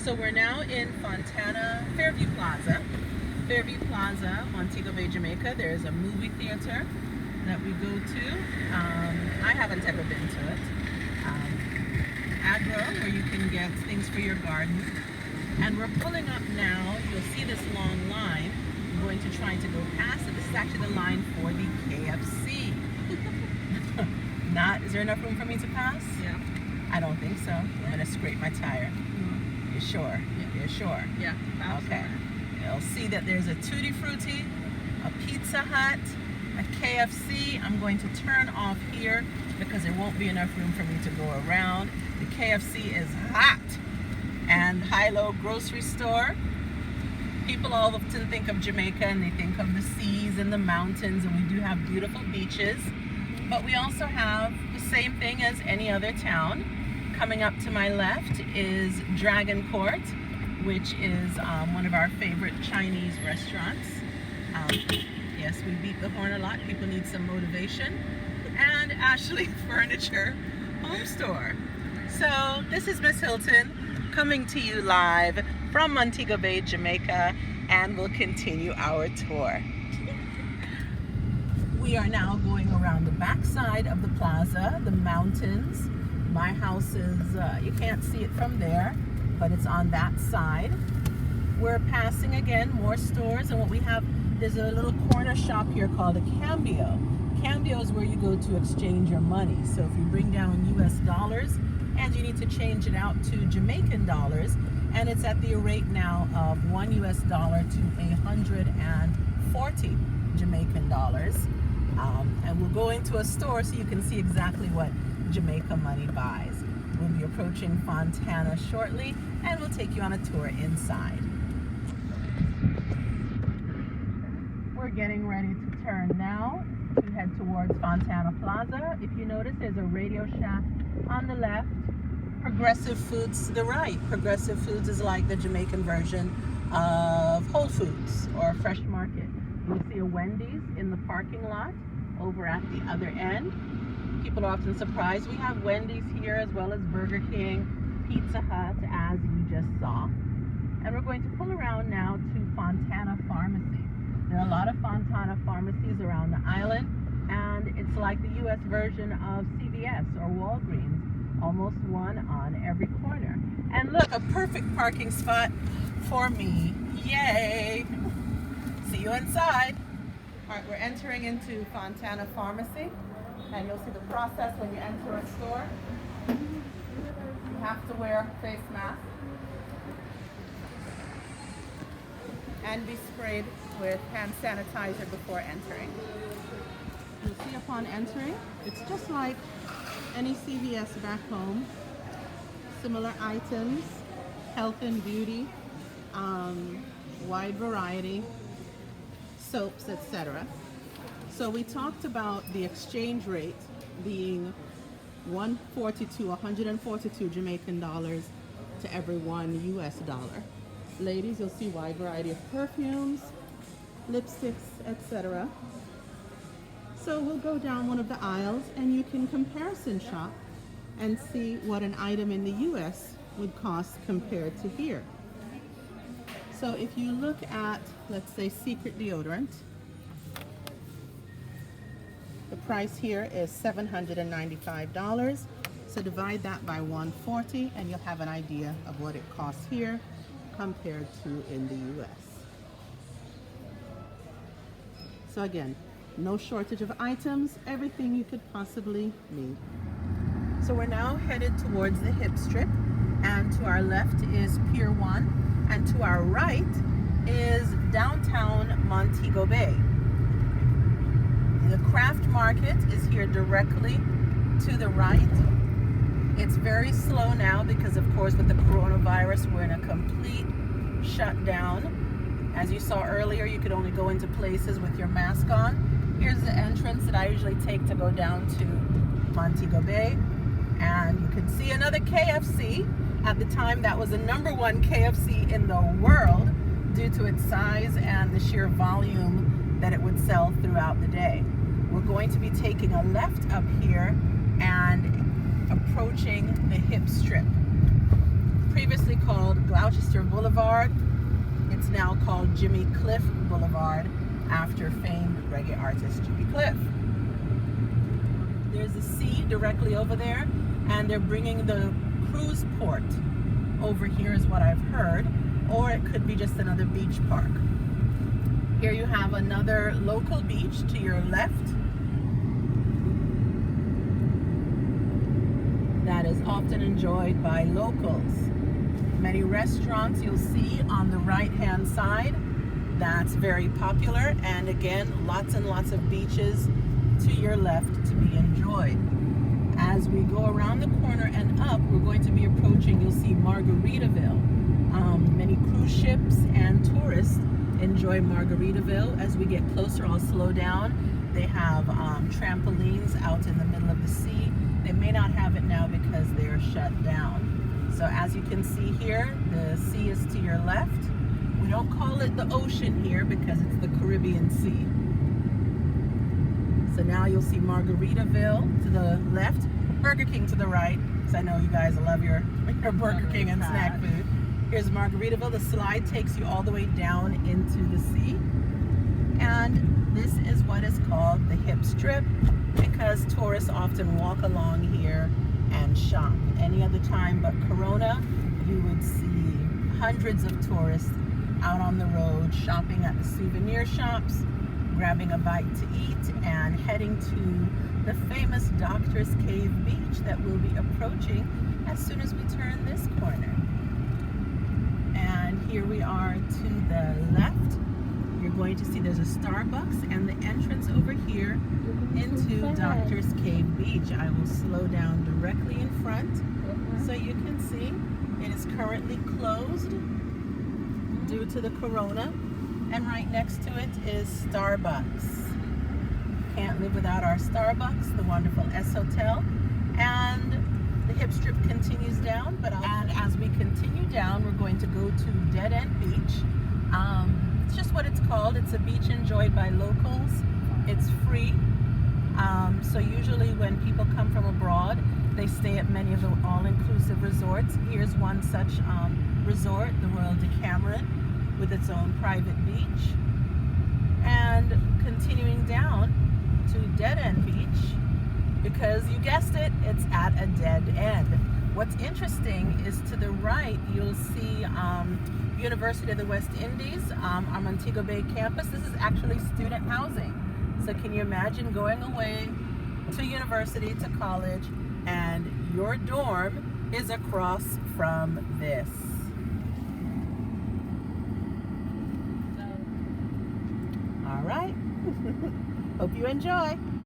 So we're now in Fontana, Fairview Plaza. Fairview Plaza, Montego Bay, Jamaica. There's a movie theater that we go to. I haven't ever been to it. Agro, where you can get things for your garden. And we're pulling up now. You'll see this long line. I'm going to try to go past it. This is actually the line for the KFC. Is there enough room for me to pass? Yeah. I don't think so. I'm going to scrape my tire. You sure? Yeah. You're sure? Yeah. Okay. You'll see that there's a Tutti Frutti, a Pizza Hut, a KFC. I'm going to turn off here because there won't be enough room for me to go around. The KFC is hot. And High-Low grocery store. People often think of Jamaica and they think of the seas and the mountains, and we do have beautiful beaches. But we also have the same thing as any other town. Coming up to my left is Dragon Court, which is one of our favorite Chinese restaurants. Yes, we beat the horn a lot. People need some motivation. And Ashley Furniture Home Store. So this is Miss Hilton coming to you live from Montego Bay, Jamaica, and we'll continue our tour. We are now going around the backside of the plaza, the mountains. My house is, you can't see it from there, but it's on that side. We're passing again more stores, and what we have, there's a little corner shop here called a Cambio. Cambio is where you go to exchange your money. So if you bring down US dollars and you need to change it out to Jamaican dollars, and it's at the rate now of $1 US to 140 Jamaican dollars. And we'll go into a store so you can see exactly what Jamaica money buys. We'll be approaching Fontana shortly, and we'll take you on a tour inside. We're getting ready to turn now to head towards Fontana Plaza. If you notice, there's a Radio Shack on the left, Progressive Foods to the right. Progressive Foods is like the Jamaican version of Whole Foods or Fresh Market. You'll see a Wendy's in the parking lot over at the other end. People are often surprised. We have Wendy's here as well as Burger King, Pizza Hut, as you just saw. And we're going to pull around now to Fontana Pharmacy. There are a lot of Fontana pharmacies around the island, and it's like the US version of CVS or Walgreens, almost one on every corner. And look, a perfect parking spot for me. Yay! See you inside. All right, we're entering into Fontana Pharmacy, and you'll see the process when you enter a store. You have to wear a face mask and be sprayed with hand sanitizer before entering. You'll see upon entering, it's just like any CVS back home. Similar items, health and beauty, wide variety, soaps, etc. So we talked about the exchange rate being 142 Jamaican dollars to every $1 US dollar. Ladies, you'll see wide variety of perfumes, lipsticks, etc. So we'll go down one of the aisles and you can comparison shop and see what an item in the US would cost compared to here. So if you look at, let's say, Secret deodorant, the price here is $795. So divide that by 140 and you'll have an idea of what it costs here compared to in the US. So again, no shortage of items, everything you could possibly need. So we're now headed towards the hip strip, and to our left is Pier 1. And to our right is downtown Montego Bay. The craft market is here directly to the right. It's very slow now because, of course, with the coronavirus, we're in a complete shutdown. As you saw earlier, you could only go into places with your mask on. Here's the entrance that I usually take to go down to Montego Bay. And you can see another KFC. At the time, that was the #1 KFC in the world due to its size and the sheer volume that it would sell throughout the day. We're going to be taking a left up here and approaching the hip strip. previously called Gloucester Boulevard. It's now called Jimmy Cliff Boulevard after famed reggae artist Jimmy Cliff. There's a sea directly over there, and they're bringing the cruise port over here is what I've heard, or it could be just another beach park. Here you have another local beach to your left that is often enjoyed by locals. Many restaurants you'll see on the right hand side, that's very popular, and again lots and lots of beaches to your left to be enjoyed. As we go around the corner and up, we're going to be approaching, you'll see Margaritaville. Many cruise ships and tourists enjoy Margaritaville. As we get closer, I'll slow down. They have trampolines out in the middle of the sea. They may not have it now because they're shut down. So as you can see here, the sea is to your left. We don't call it the ocean here because it's the Caribbean Sea. So now you'll see Margaritaville to the left, Burger King to the right, because I know you guys love your Burger King and snack food. Here's Margaritaville. The slide takes you all the way down into the sea. And this is what is called the hip strip because tourists often walk along here and shop. Any other time but Corona, you would see hundreds of tourists out on the road shopping at the souvenir shops, grabbing a bite to eat, and heading to the famous Doctor's Cave Beach that we'll be approaching as soon as we turn this corner. And here we are to the left. You're going to see there's a Starbucks and the entrance over here into Doctor's Cave Beach. I will slow down directly in front so you can see it is currently closed due to the corona, and right next to it is Starbucks. Can't live without our Starbucks, the wonderful S Hotel. And the hip strip continues down, and as we continue down, we're going to go to Dead End Beach. It's just what it's called. It's a beach enjoyed by locals. It's free. So usually when people come from abroad, they stay at many of the all-inclusive resorts. Here's one such resort, the Royal Decameron, with its own private beach. And continuing down to Dead End Beach, because you guessed it, it's at a dead end. What's interesting is to the right, you'll see University of the West Indies, our Montego Bay campus. This is actually student housing. So can you imagine going away to university, to college, and your dorm is across from this? All right. Hope you enjoy.